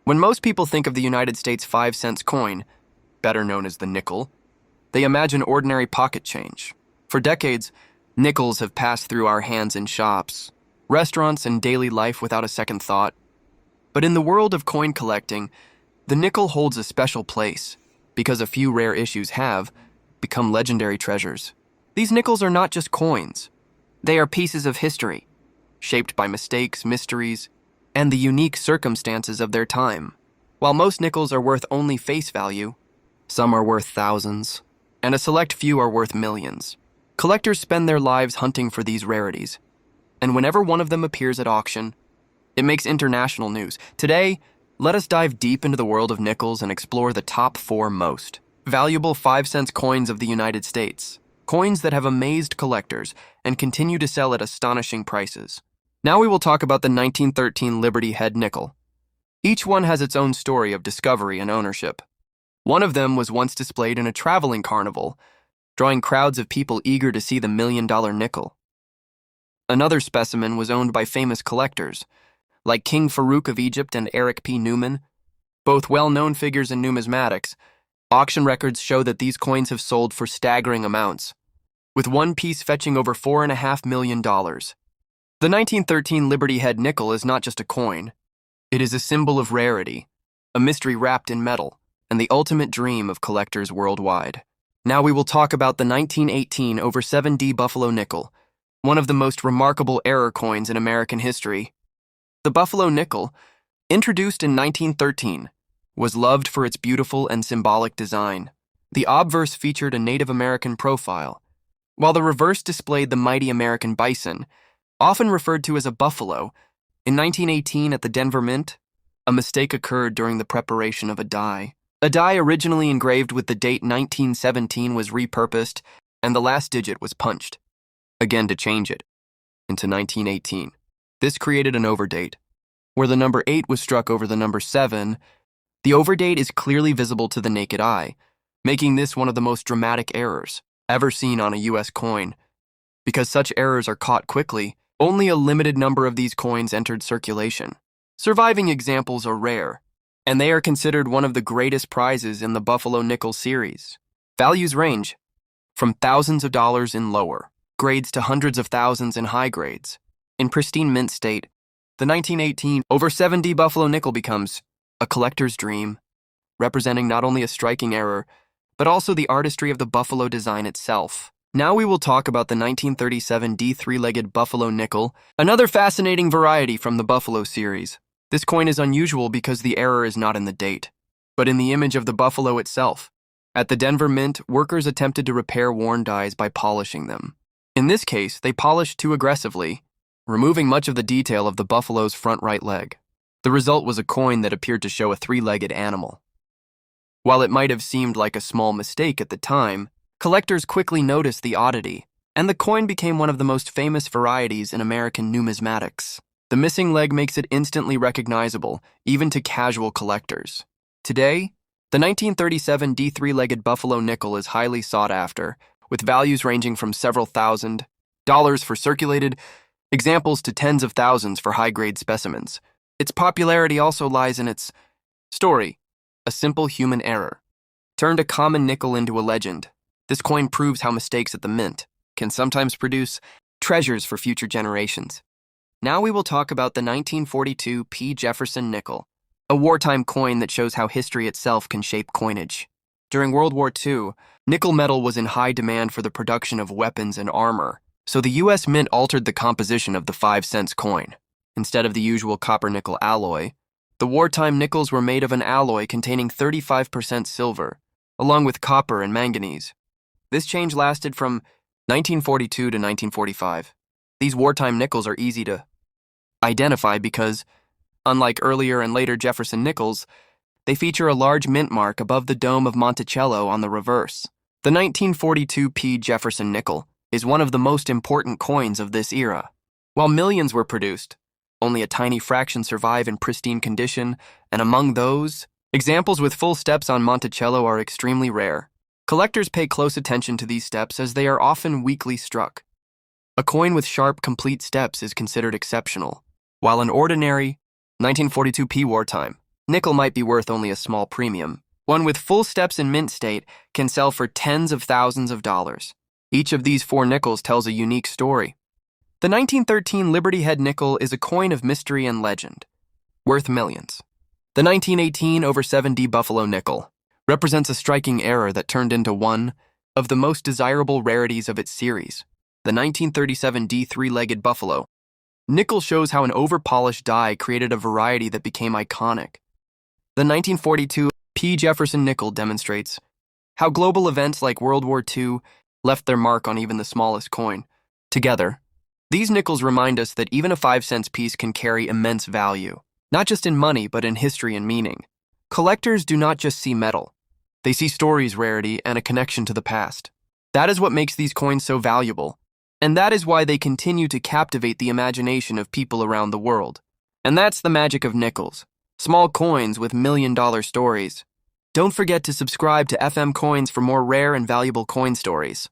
When most people think of the United States 5-cent coin, better known as the nickel, they imagine ordinary pocket change. For decades, nickels have passed through our hands in shops, restaurants, and daily life without a second thought. But in the world of coin collecting, the nickel holds a special place because a few rare issues have become legendary treasures. These nickels are not just coins. They are pieces of history, shaped by mistakes, mysteries, and the unique circumstances of their time. While most nickels are worth only face value, some are worth thousands, and a select few are worth millions. Collectors spend their lives hunting for these rarities, and whenever one of them appears at auction, it makes international news. Today, let us dive deep into the world of nickels and explore the top 4 most valuable 5-cent coins of the United States. Coins that have amazed collectors and continue to sell at astonishing prices. Now we will talk about the 1913 Liberty Head nickel. Each one has its own story of discovery and ownership. One of them was once displayed in a traveling carnival, drawing crowds of people eager to see the $1,000,000 nickel. Another specimen was owned by famous collectors, like King Farouk of Egypt and Eric P. Newman, both well-known figures in numismatics. Auction records show that these coins have sold for staggering amounts, with one piece fetching over $4.5 million. The 1913 Liberty Head nickel is not just a coin. It is a symbol of rarity, a mystery wrapped in metal, and the ultimate dream of collectors worldwide. Now we will talk about the 1918 over 7D Buffalo nickel, one of the most remarkable error coins in American history. The Buffalo nickel, introduced in 1913, was loved for its beautiful and symbolic design. The obverse featured a Native American profile, while the reverse displayed the mighty American bison, often referred to as a buffalo. In 1918 at the Denver Mint, a mistake occurred during the preparation of a die. A die originally engraved with the date 1917 was repurposed, and the last digit was punched, again to change it, into 1918. This created an overdate, where the number 8 was struck over the number 7. The overdate is clearly visible to the naked eye, making this one of the most dramatic errors ever seen on a U.S. coin. Because such errors are caught quickly, only a limited number of these coins entered circulation. Surviving examples are rare, and they are considered one of the greatest prizes in the Buffalo Nickel series. Values range from thousands of dollars in lower grades to hundreds of thousands in high grades. In pristine mint state, the 1918 over 7D Buffalo Nickel becomes a collector's dream, representing not only a striking error, but also the artistry of the buffalo design itself. Now we will talk about the 1937 D3-legged Buffalo Nickel, another fascinating variety from the Buffalo series. This coin is unusual because the error is not in the date, but in the image of the buffalo itself. At the Denver Mint, workers attempted to repair worn dies by polishing them. In this case, they polished too aggressively, removing much of the detail of the buffalo's front right leg. The result was a coin that appeared to show a 3-legged animal. While it might have seemed like a small mistake at the time, collectors quickly noticed the oddity, and the coin became one of the most famous varieties in American numismatics. The missing leg makes it instantly recognizable, even to casual collectors. Today, the 1937 D3-legged Buffalo Nickel is highly sought after, with values ranging from several $1,000s for circulated examples to tens of thousands for high-grade specimens. Its popularity also lies in its story, a simple human error turned a common nickel into a legend. This coin proves how mistakes at the mint can sometimes produce treasures for future generations. Now we will talk about the 1942 P. Jefferson Nickel, a wartime coin that shows how history itself can shape coinage. During World War II, nickel metal was in high demand for the production of weapons and armor, so the U.S. Mint altered the composition of the 5-cent coin. Instead of the usual copper-nickel alloy, the wartime nickels were made of an alloy containing 35% silver, along with copper and manganese. This change lasted from 1942 to 1945. These wartime nickels are easy to identify because, unlike earlier and later Jefferson nickels, they feature a large mint mark above the dome of Monticello on the reverse. The 1942 P. Jefferson Nickel is one of the most important coins of this era. While millions were produced, only a tiny fraction survive in pristine condition, and among those, examples with full steps on Monticello are extremely rare. Collectors pay close attention to these steps as they are often weakly struck. A coin with sharp, complete steps is considered exceptional, while an ordinary 1942 P. Wartime nickel might be worth only a small premium. One with full steps in mint state can sell for tens of thousands of dollars. Each of these 4 nickels tells a unique story. The 1913 Liberty Head nickel is a coin of mystery and legend, worth millions. The 1918 over 7D Buffalo nickel represents a striking error that turned into one of the most desirable rarities of its series. The 1937 D3-legged Buffalo nickel shows how an over-polished die created a variety that became iconic. The 1942 P. Jefferson Nickel demonstrates how global events like World War II left their mark on even the smallest coin. Together, these nickels remind us that even a 5-cent piece can carry immense value, not just in money but in history and meaning. Collectors do not just see metal. They see stories, rarity, and a connection to the past. That is what makes these coins so valuable, and that is why they continue to captivate the imagination of people around the world. And that's the magic of nickels. Small coins with million-dollar stories. Don't forget to subscribe to FM Coins for more rare and valuable coin stories.